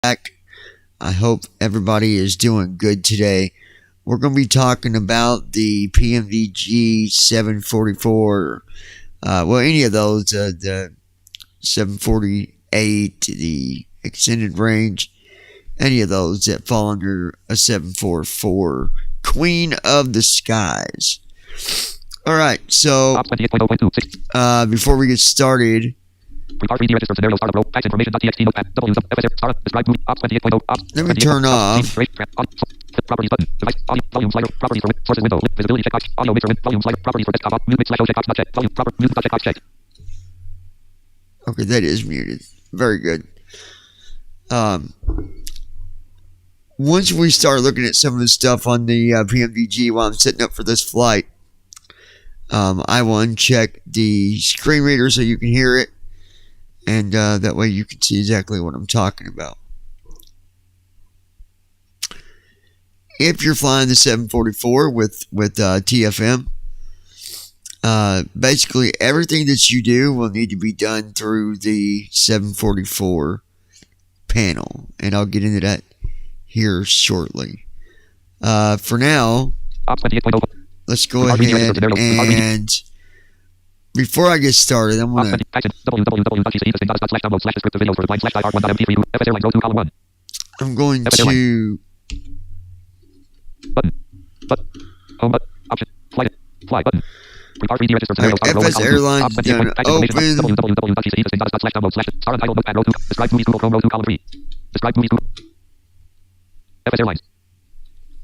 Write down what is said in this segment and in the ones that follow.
back. I hope everybody is doing good today. We're going to be talking about the pmdg 744, any of those, the 748, the extended range, any of those that fall under a 744, Queen of the Skies. Alright, so before we get started, let me turn off okay, that is muted. Very good. Once we start looking at some of the stuff on the pmdg while I'm setting up for this flight, I will uncheck the screen reader so you can hear it, and that way you can see exactly what I'm talking about. If you're flying the 744 with TFM, basically everything that you do will need to be done through the 744 panel, and I'll get into that here shortly. For now, let's go ahead and before I get started, I'm going to FS Airlines done open.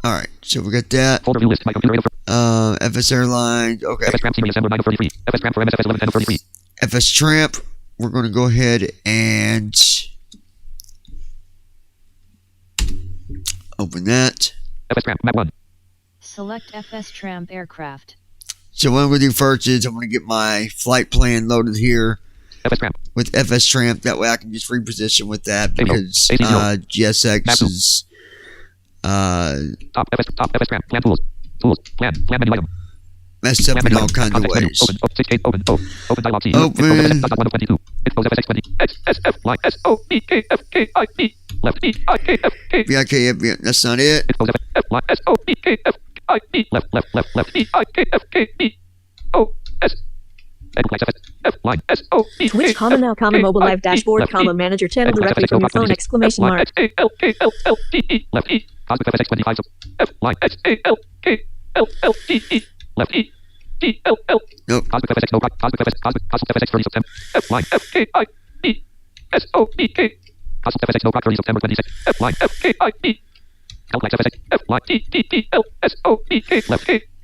Alright, so we got that. FS Airlines, okay. FS Tramp, we're going to go ahead and open that. Select FS Tramp aircraft. So what I'm going to do first is I'm going to get my flight plan loaded here with FS Tramp. That way I can just reposition with that because GSX is messed up in all kinds of ways. BIKF, that's not it. Twitch, comma now, comma mobile live dashboard, comma manager channel directly from your phone, exclamation mark. Nope.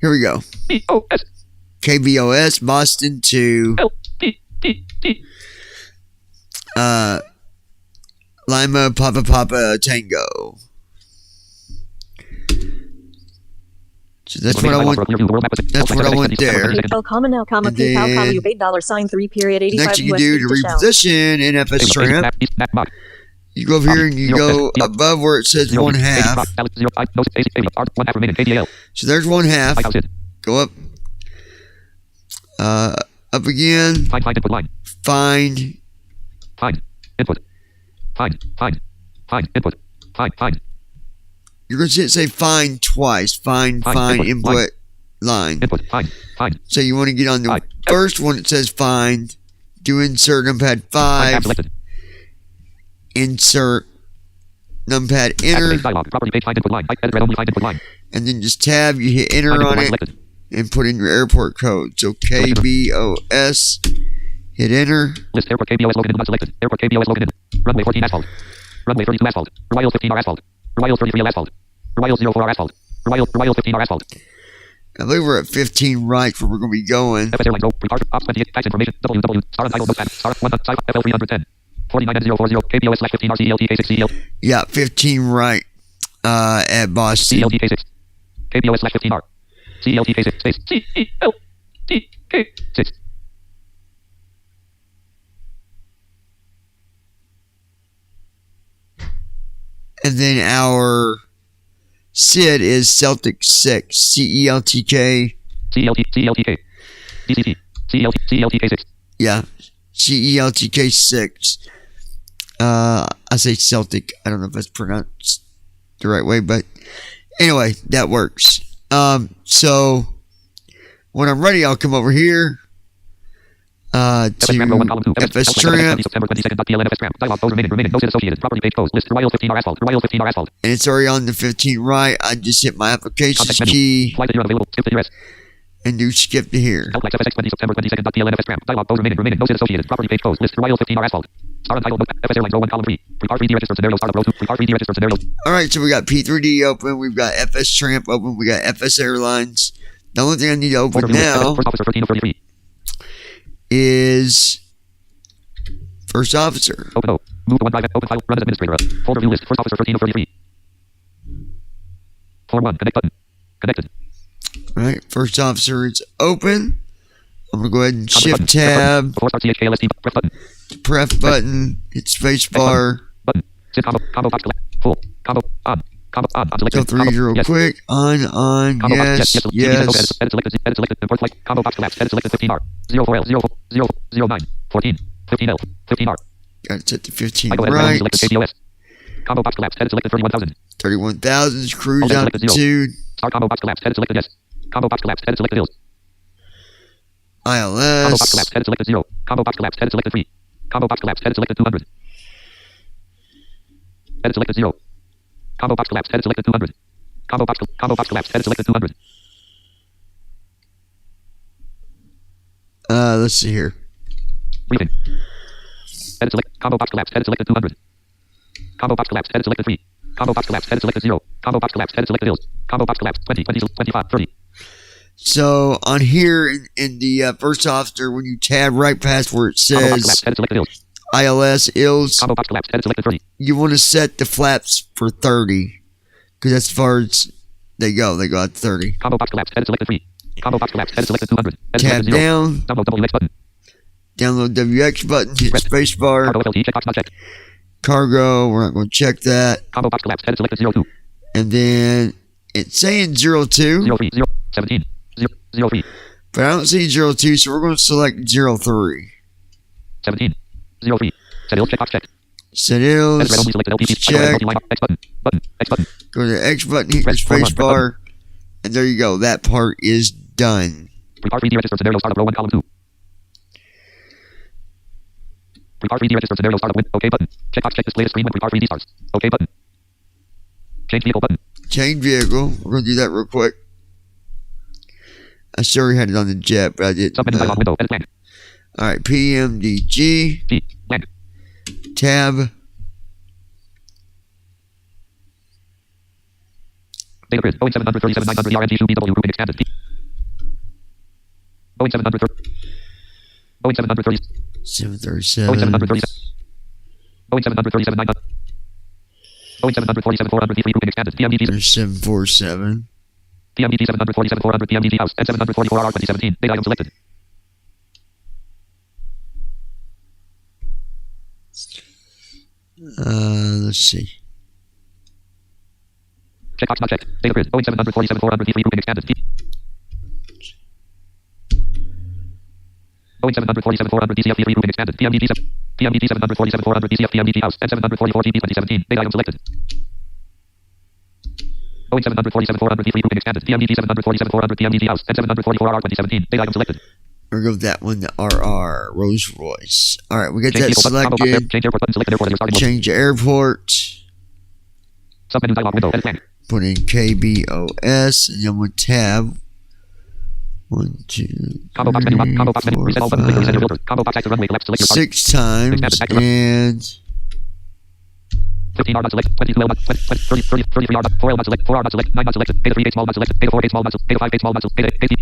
Here we go. KBOS Boston to Lima Papa Tango. So that's what I want. That's what I want there. Comma now, comma PayPal, comma you $8.3 period 85. Next you can do to reposition in FS Tramp. You go over here and you go above where it says 1/2. So there's 1/2. Go up. Up again. Find input. Input. You're going to say find twice. Find input line. So you want to get on the first one that says find. Do insert numpad 5. Insert numpad enter. And then just tab. You hit enter on it. And put in your airport code. So KBOS. Hit enter. List airport KBOS located not selected. Airport KBOS located. Runway 14 asphalt. Runway 32 asphalt. Royal 15 are asphalt. Royal 33 are asphalt. Royal 04 are asphalt. Royal 15 are asphalt. I believe we're at 15 right where we're going to be going. FS Airlines, report, ops 28, tax information, www, star title, book star 1, star FL 310, 49N040, KBOS /15 RCLTK6 CL. Yeah, 15 right at Boston. CLTK6. KBOS /15 R. CLTK6 space CLTK6. And then our SID is Celtic 6. CELTK. CLTK. DCT. CLTK 6. Yeah. CELTK 6. I say Celtic. I don't know if that's pronounced the right way, but anyway, that works. So when I'm ready, I'll come over here to FS Tramp, and it's already on the 15 right. I just hit my applications key and do skip to here. Alright, so we got P3D open, we've got FS Tramp open, we got FS Airlines. The only thing I need to open now is First Officer. Move to OneDrive. Open file. Run as administrator. Folder view list. First Officer 13 of 33. Floor 1. Connect button. Connected. Alright, First Officer is open. I'm going to go ahead and Shift Tab. Pref button. Hit Space Bar. Combo box full. Combo on. Combo on. Go through real quick. On. Yes. Yes. Import flight. Combo box collapse. Edit selected 15R. 04L. 09. 14. 15L. 15R. Got it set to 15 right. Combo box collapse. Edit selected 31,000. 31,000. Cruise altitude. Start combo box collapse. Edit selected yes. Combo box collapse. Edit selected hills. ILS. Combo box collapse. Edit selected 0. Combo box collapse. Edit selected 3. Combo box collapse. Edit selected 200. Edit selected 0. Combo box collapse. Edit selected 200. Combo box collapse. Edit selected 200. Let's see here. Briefing. Edit select. Combo box collapse. Edit selected 200. Combo box collapse. Edit selected 3. Combo box collapse. Edit selected 0. Combo box collapse. Edit selected hills. Combo box collapse. 20, 25, 30. So on here in the First Officer, when you tab right past where it says ILS, ILS, you want to set the flaps for 30 because that's as far as they go. They go out to 30. Combo box collapse. Edit selected 3. Combo box collapse. Edit selected 200. Tab down. Download WX button. Download WX button. Hit space bar. Cargo. We're not going to check that. Combo box collapse. Edit selected 02. And then it's saying 02. 03. 17. 03. But I don't see 02, so we're going to select 03. 17. 03. Set ills. Checkbox checked. Set ills. Check. X button. Button. X button. Go to the X button. Hit your space bar. And there you go. That part is done. Prepare 3D register scenario startup row 1 column 2. Prepare 3D register scenario startup with OK button. Checkbox check display screen when prepare 3D starts. OK button. Change vehicle button. Change vehicle. We're going to do that real quick. I sure had it on the jet, but I didn't. Window. Edit blank. Alright, pmdg. G. Blank. Tab. Data grid. Boeing 737 900 RNG 2BW grouping expanded. Boeing 730. Boeing 730. 737. Boeing 737. Boeing 737 900. Boeing 747 400 V3 grouping expanded. PMDG. There's 747. PMDG 747 400 PMDG house and 744 R 2017. Data item selected. Let's see. Checkbox not checked. Data grid. Boeing 747 400 V3 grouping expanded. Boeing 747 400 DCF V3 grouping expanded. PMDG 747 400 DCF PMDG house and 744 GB 2017. Data item selected. Boeing 747 400 V3 grouping expanded. PMDG 747 400 PMDG house and 744 R 2017. Data item selected. We're going to go with that one, the RR, Rolls Royce. Alright, we got that selected. Change airport button selected. Change airport. Submenu dialog window. Edit blank. Put in KBOS, and then we'll tab. 1, 2, 3, combo box menu. Combo box menu. 4, Reset all button. Reset your filter. Combo box active runway. Left select your 6 times, and 15 R not select. 22 L not 30 33 R not 4 L not select. 4 R not select. 9 not selected. Beta 3 gate small not selected. Beta 4 gate small not selected. Beta 5 gate small not selected. Beta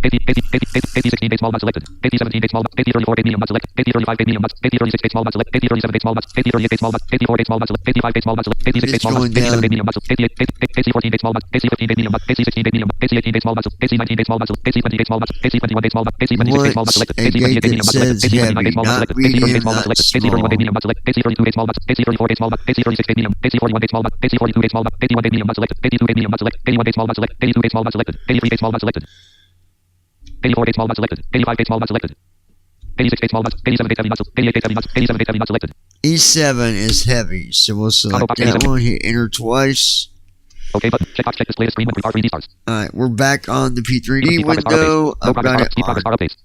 16 gate small not selected. Beta 17 gate small not. Beta 34 gate medium not selected. Beta 35 gate medium not. Beta 36 gate small not selected. Beta 37 gate small not. Beta 38 gate small not. Beta 4 gate small not selected. Beta 5 gate small not selected. Beta 6 gate small not. Beta 7 gate medium not selected. Beta 14 gate small not. Beta 15 gate medium not. Beta 16 gate medium not. Beta 18 gate small not. Beta 19 gate small not. Beta 20 gate small not. Beta 21 gate small not. Beta 26 gate small not selected. Beta 28 gate medium not selected. Beta 29 gate small not selected. Beta 30 gate small not selected. Beta 31 gate medium not selected. Beta 32 gate small not. Beta 34 gate small not. Beta 36 gate medium. Beta 41 gate small not. Beta 42 gate small not. Beta 1 gate medium not selected. Beta 2 gate medium not selected. Beta 1 gate small not selected. Beta 2 gate small not selected. Beta 3 gate small not selected. Beta 4 gate small not selected. Beta 5 gate small not selected. Beta 6 gate small not. Beta 7 gate heavy not selected. Beta 8 gate heavy not. Beta 7 gate heavy not selected. E7 is heavy, so we'll select box that E7. one, hit enter twice. OK button. Checkbox check display screen when R3D starts. Alright, we're back on the P3D Speed progress bar window. updates. No I've progress got bar. it Speed progress bar on updates.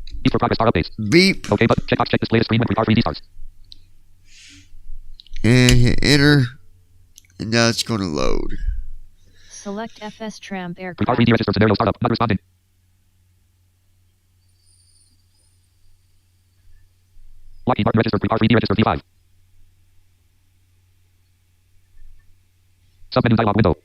Speed for progress bar updates. beep OK button. Checkbox check display screen when R3D starts. and hit enter. And now it's going to load. Select FS Tramp R3D aircraft. register scenario startup. Not responding. Lockheed Martin register. R3D register P5. Submenu dialog window.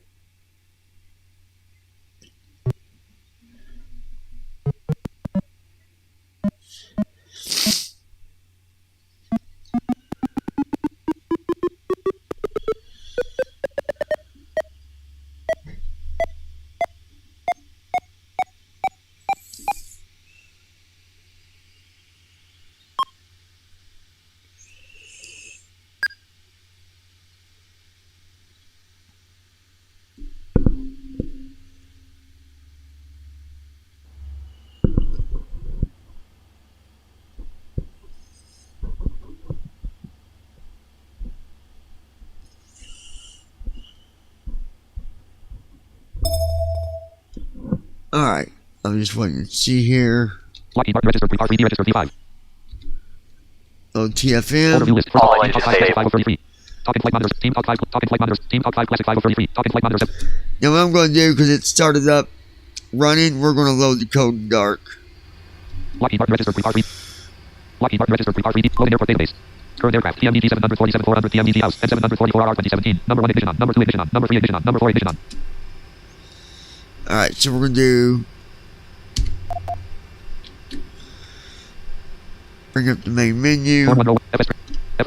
Alright, I'm just waiting to see here. Lockheed Martin register. R3D register P5. Load Overview TFM. list. First line Talk 5 classic 5 of 33. Talking flight monitors. Team Talk 5. Talking flight monitors. Team Talk 5 classic 5 of 33. Talking flight monitors. Now what I'm going to do, because it started up running, we're going to load the code in dark. Lockheed Martin register. R3. Lockheed Martin register. R3D. Loading airport database. Current aircraft. PMDG 747 400 PMDG house. M744R 2017. Number 1 ignition on. Number 2 ignition on. Number 3 ignition on. Number 4 ignition on. Alright, so we're going to do... Bring up the main menu. Form 101. FS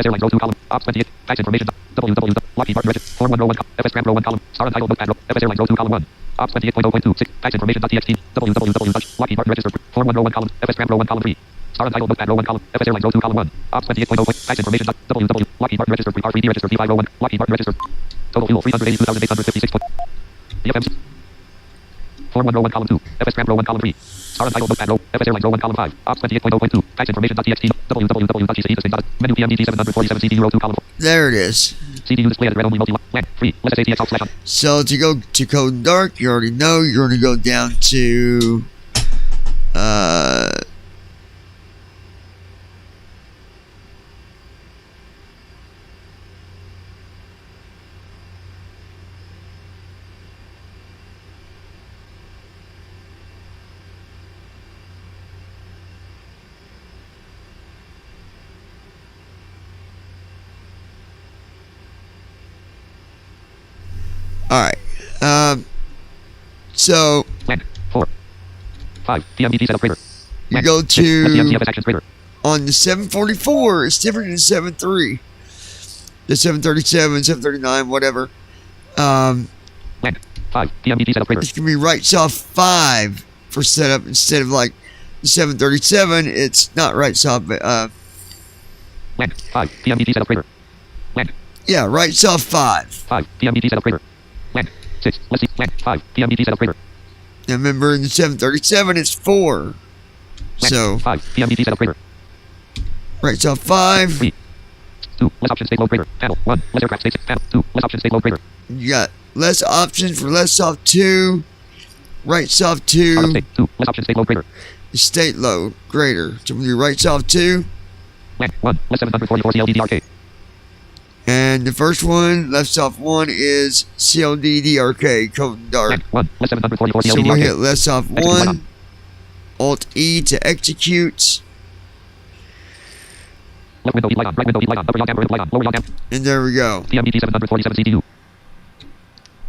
Airlines row 2 column. Ops 28. Fax information. www. Lockheed Martin register. Form 101. FS Tram row 1 column. Star untitled notepad row. FS Airlines row 2 column 1. Ops 28.0.26. Fax information.txt. www. Lockheed Martin register. Form 101 column. FS Tram row 1 column 3. Star untitled notepad row 1 column. FS Airlines row 2 column 1. Ops 28.0. Fax information. www. Lockheed Martin register. R3D register. P5 row 1. Lockheed Martin register. Total fuel 382,856. DFMs. Form 1 row 1 column 2. FS Tram row 1 column 3. Star untitled notepad row. FS Airlines row 1 column 5. Ops 28.0.2. Fax information.txt. www.gc. Menu PMDG 747 CD row 2 column 4. There it is. CDU display at red only multi LAN free. Let's ATX out slash on. So to go to code in dark, you already know you're going to go down to alright. So LAN 4 5 PMDG setup grader. you go to SCMTFS actions grader. on the 744, it's different than 73. The 737, 739, whatever. LAN 5 PMDG setup grader. It's gonna be right soft 5 for setup instead of like the 737. It's not right soft, but LAN 5 PMDG setup grader. LAN yeah, right soft 5. 5 PMDG setup grader. LAN 6 let's see LAN 5 PMDG setup grader. Now remember in the 737 it's 4. LAN So 5 PMDG setup grader. right soft 5. 3 2 less options state load grader. Panel 1 less aircraft state panel 2 less options state load grader. You got less options for less soft 2. Right soft Startup 2. state 2 less options state load grader. State load greater. So when you right soft 2. LAN 1 less 744 CLDDRK. And the first one, left soft 1 is CLDDRK, code in dark. LAN 1 less 744 So we'll hit CLDDRK. left off Execute button. 1, Alt E to execute, Left window E light on. Right window E light on. Upper yaw camera light on. Lower yaw camera. and there we go. PMDG 747 CDU.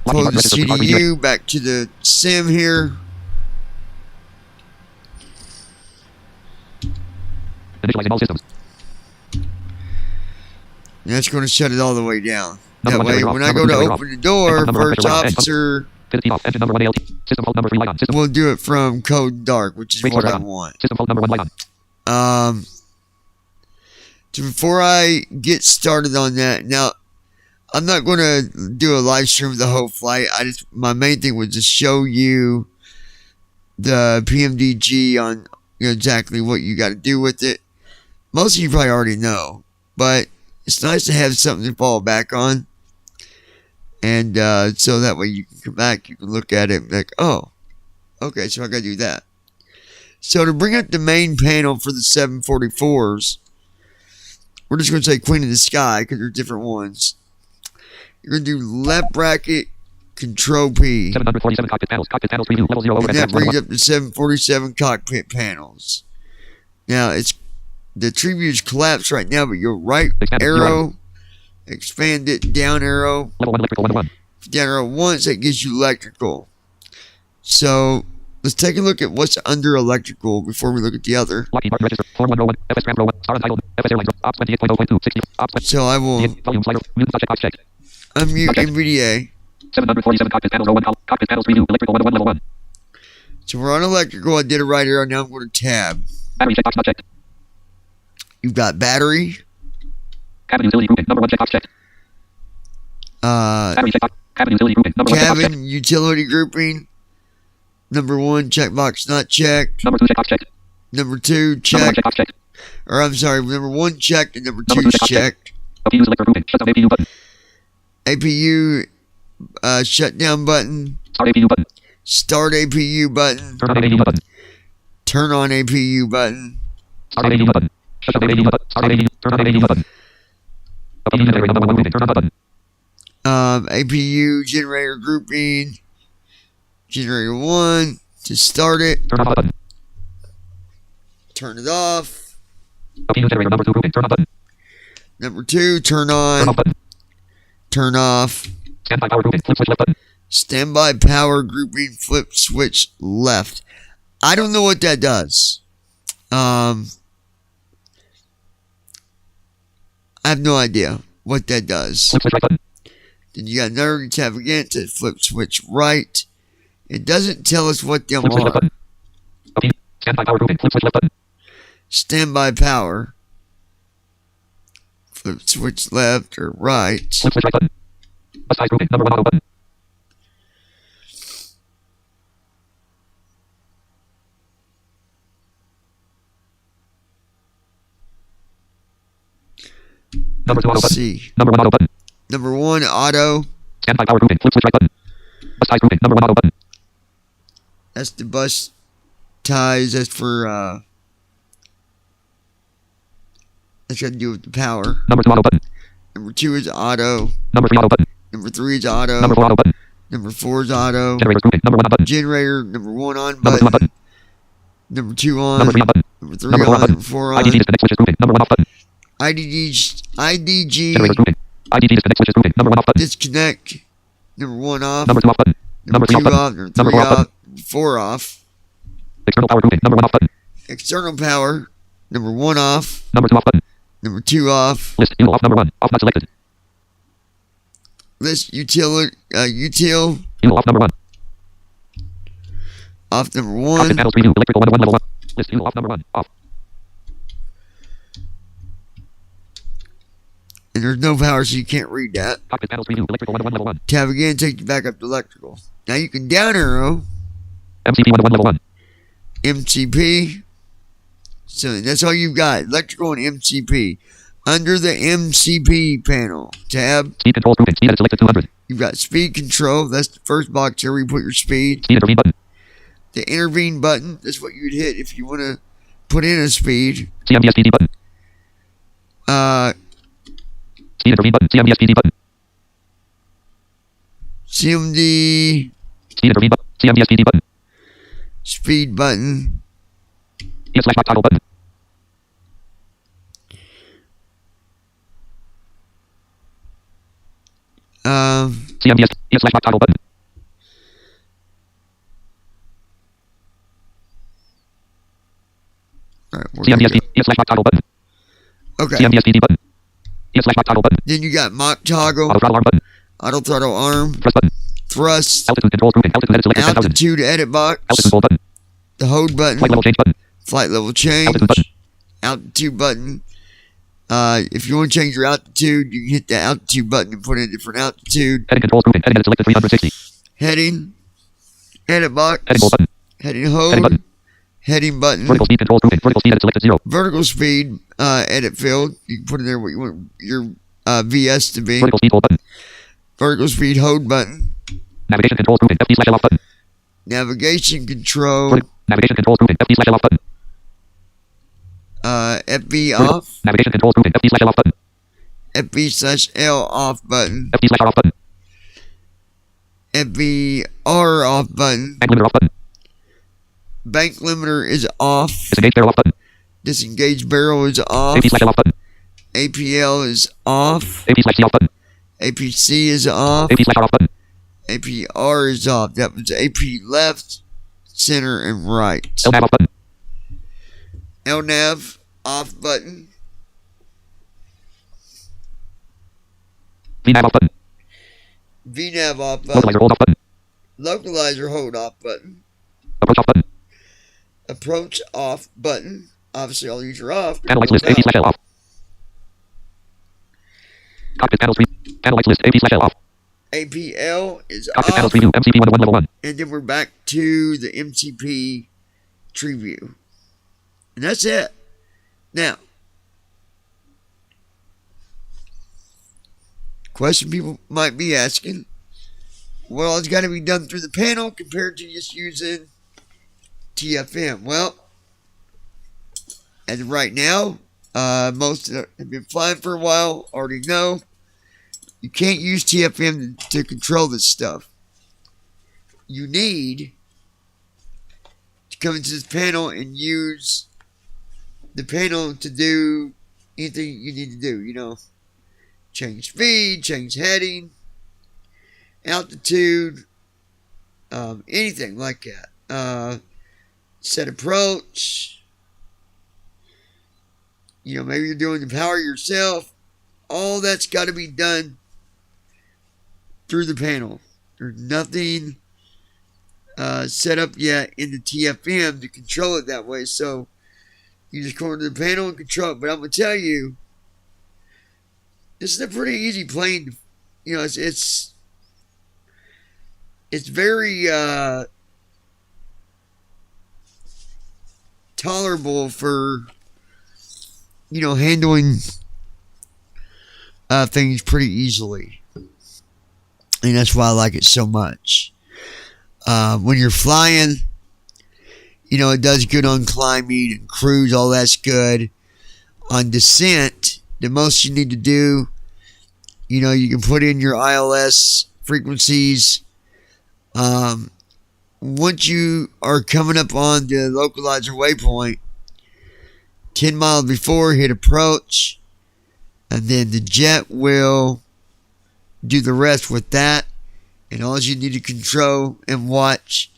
Lockheed Pull Martin the register. R3D CDU back to the sim here. initializing all systems. And that's going to shut it all the way down. Number That one way, generator off. when I Number go two to generator open off. the door, Number one first pressure light on. officer Fifty off. Engine number 1 ALT. System hold number 3 light on. System will do it from code dark, which is Wait, what light I on. want. System hold number 1 light on. So before I get started on that, now I'm not going to do a live stream of the whole flight. My main thing was to show you the PMDG on exactly what you got to do with it. Most of you probably already know, but it's nice to have something to fall back on. And so that way you can come back, you can look at it and be like, oh, okay, so I got to do that. So to bring up the main panel for the 744s, we're just going to say Queen of the Sky because there's different ones. You're going to do left bracket, Control P. 747 cockpit panels. Cockpit panels preview. Level 0 over. And that brings up the 747 cockpit panels. Now, the tree view's collapsed right now, but your right arrow, expand it, down arrow. Level 1 electrical 101. Down arrow once, that gives you electrical. So, let's take a look at what's under electrical before we look at the other. Lockheed Martin register. Form 101. FS Tram Row 1. Star Untitled. FS Airlines. Ops 28.0.2. 60. Ops. So, I will Volume slider. Mutant subject box checked. unmute NVDA. 747 cockpit panels. 01. Cockpit panels preview. Electrical 101. Level 1. So, we're on electrical. I did a right arrow. Now I'm going to tab. Battery checkbox not checked. You've got battery. Cabin utility grouping. Number 1 checkbox checked. Battery checkbox. Cabin utility grouping. Number 1 checkbox checked. Cabin utility grouping. Number 1 checkbox not checked. Number 2 checkbox checked. Number 2 Number 1 checked. checkbox checked. Or I'm sorry, number 1 checked and number Number 2 2 checkbox checked. APU selector grouping. Shut down APU button. APU shutdown button. Start APU button. Start APU button. Turn on APU button. Turn on APU button. Start APU button. Shut down APU button. Start APU. Turn on APU button. APU generator number 1 grouping. Turn on button. APU generator grouping. Generator 1 to start it. Turn off button. Turn it off. APU generator number 2 grouping. Turn on button. Number 2 turn Turn on. off button. Turn off. Standby power grouping. Flip switch left button. Standby power grouping. Flip switch left. I don't know what that does. I have no idea what that does. Flip switch right button. Then you got another tab again to flip switch right. It doesn't tell us what them Flip switch left are. button. APU. Standby power grouping. Flip switch left button. Standby power. Flip switch left or right. Flip switch right button. Bus size grouping. Number 1 auto button. Number 2 auto Let's button. see. Number 1 auto button. Number 1 auto. Standby power grouping. Flip switch right button. Bus size grouping. Number 1 auto button. That's the bus ties. That's for that's got to do with the power. Number 2 auto button. Number 2 is auto. Number 3 auto button. Number 3 is auto. Number 4 auto button. Number 4 is auto. Generators grouping. Number 1 on button. Generator number 1 on Number 2 on button. button. Number 2 on. Number 3 on button. Number 3 Number 4 on on. button. Number 4 on. IDG disconnect switches grouping. Number 1 off button. IDG Generators grouping. IDG disconnect switches grouping. Number 1 off button. disconnect. Number 1 off. Number 2 off button. Number 2 3 off button. off. Number 3 Number 4 off off. button. 4 off. External power grouping. Number 1 off button. External power. Number 1 off. Number 2 off button. Number 2 off. List. Util off number 1. Off not selected. List util. Util. Util off number 1. Off number Cockpit 1. panels preview. Electrical 101 level 1. List. Util off number 1. Off. And there's no power, so you can't read that. Cockpit panels preview. Electrical 101 level 1. Tab again, take you back up to electrical. Now you can down arrow MCP 101 level 1. MCP. So that's all you've got, electrical and MCP. Under the MCP panel, tab, Speed controls grouping. Speed edit selected 200. you've got speed control. That's the first box here where you put your speed. Speed intervene button. The intervene button, that's what you'd hit if you want to put in a speed. CMDSPD button. Speed intervene button. CMDSPD button. CMD Speed intervene button. CMDSPD button. speed button. ES/box toggle button. CMDS. ES/box toggle button. All right, we're gonna CMDSP. go. ES/box toggle button. Okay, CMDSPD button. ES/box toggle button. then you got mock toggle, Auto throttle arm button. auto throttle arm, Press button. thrust, Altitude controls grouping. Altitude edit selected 10,000. altitude edit box, Altitude control button. the hold button, Flight level change button. flight level change, Altitude button. altitude button. If you want to change your altitude, you can hit the altitude button and put in a different altitude. Heading controls grouping. Heading edit selected 360. Heading, edit box, Heading goal button. heading Heading hold, button. heading button, Vertical speed controls grouping. Vertical speed edit selected 0. vertical speed, edit field. You can put in there what you want, your VS to be. Vertical speed hold button. Vertical speed hold button. Navigation controls grouping. FD/L off button. Navigation control. Navigation controls grouping. FD/L off button. FB off. Navigation controls grouping. FD/L off button. FB/L off button. FD/R off button. FBR off button. Bank limiter off button. Bank limiter is off. Disengage barrel off button. Disengage barrel is off. AP/L off button. APL is off. AP/C off button. APC is off. AP/R off button. APR is off. That was AP left, center, and right. LNAV off button. LNAV off button. VNAV off button. VNAV off button. Localizer hold off button. Localizer hold off button. Approach off button. Approach off button. Obviously, all these are off. Panel lights list. AP/L off. Cockpit panel 3. Panel lights list. AP/L off. APL is Cockpit panel off. 3 view. MCP 101 level 1. And then we're back to the MCP tree view. And that's it. Now, question people might be asking, well, it's got to be done through the panel compared to just using TFM. Well, as of right now, most that have been flying for a while already know you can't use TFM to control this stuff. You need to come into this panel and use the panel to do anything you need to do. You know, change speed, change heading, altitude, anything like that. Set approach. You know, maybe you're doing the power yourself. All that's got to be done through the panel. There's nothing set up yet in the TFM to control it that way. So you just go into the panel and control it. But I'm going to tell you, this is a pretty easy plane. You know, it's very tolerable for, you know, handling things pretty easily. And that's why I like it so much. When you're flying, you know, it does good on climbing and cruise, all that's good. On descent, the most you need to do, you know, you can put in your ILS frequencies. Once you are coming up on the localizer waypoint, 10 miles before, hit approach, and then the jet will do the rest with that. And all you need to control and watch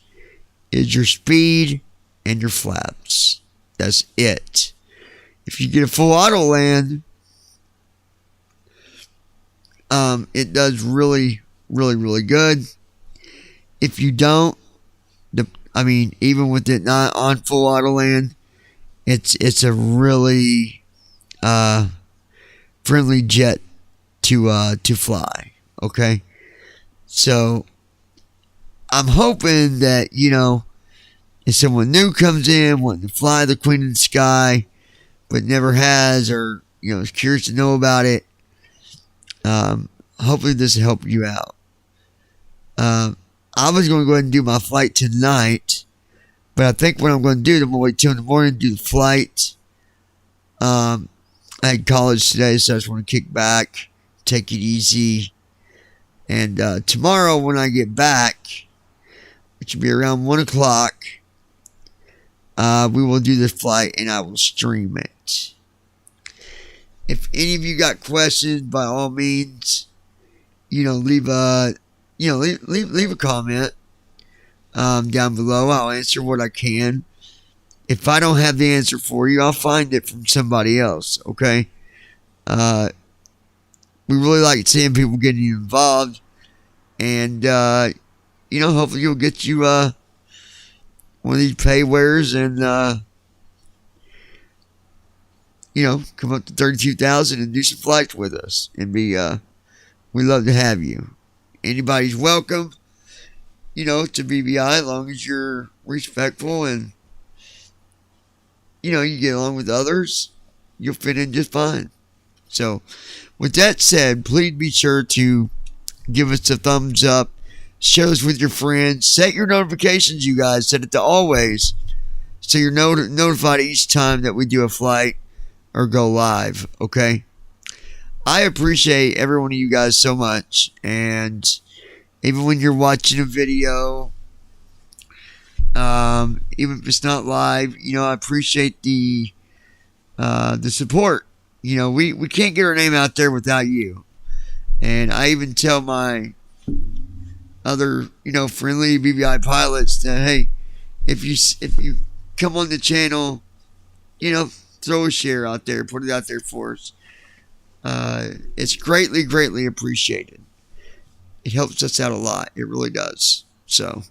is your speed and your flaps. That's it. If you get a full auto land, it does really, really, really good. If you don't, even with it not on full auto land, it's a really friendly jet to fly. Okay, so I'm hoping that, you know, if someone new comes in wanting to fly the Queen of the Sky but never has, or, you know, is curious to know about it, hopefully this will help you out. I was going to go ahead and do my flight tonight, but I think what I'm going to do, I'm going to wait till in the morning to do the flight. I had college today, so I just want to kick back, take it easy. And tomorrow when I get back, which will be around 1 o'clock, we will do this flight and I will stream it. If any of you got questions, by all means, you know, leave a comment down below. I'll answer what I can. If I don't have the answer for you, I'll find it from somebody else. Okay. We really like seeing people getting involved, and you know, hopefully you'll get you one of these paywares, and you know, come up to 32,000 and do some flights with us, and we love to have you. Anybody's welcome, you know, to BBI, as long as you're respectful and, you know, you get along with others, you'll fit in just fine. So, with that said, please be sure to give us a thumbs up, share this with your friends, set your notifications, you guys, set it to always, so you're notified each time that we do a flight or go live, okay? I appreciate every one of you guys so much, and even when you're watching a video, even if it's not live, I appreciate the support. We can't get our name out there without you. And I even tell my other, friendly BVI pilots that, hey, if you come on the channel, throw a share out there, put it out there for us. It's greatly, greatly appreciated. It helps us out a lot. It really does. So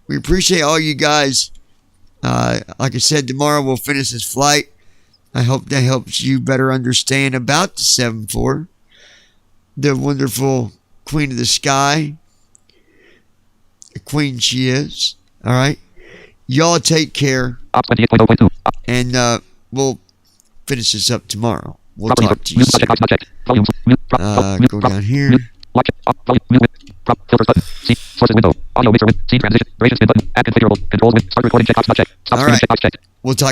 we appreciate all you guys. Like I said, tomorrow we'll finish this flight. I hope that helps you better understand about the 7-4, the wonderful queen of the sky, the queen she is. All right, y'all take care, and we'll finish this up tomorrow. We'll talk to you soon. Go down here. Filters button. See sources window. Audio mixer scene transition. Duration spin button. Add configurable. Controls with start recording checkbox not checked. Stop screen checkbox checked. We'll talk.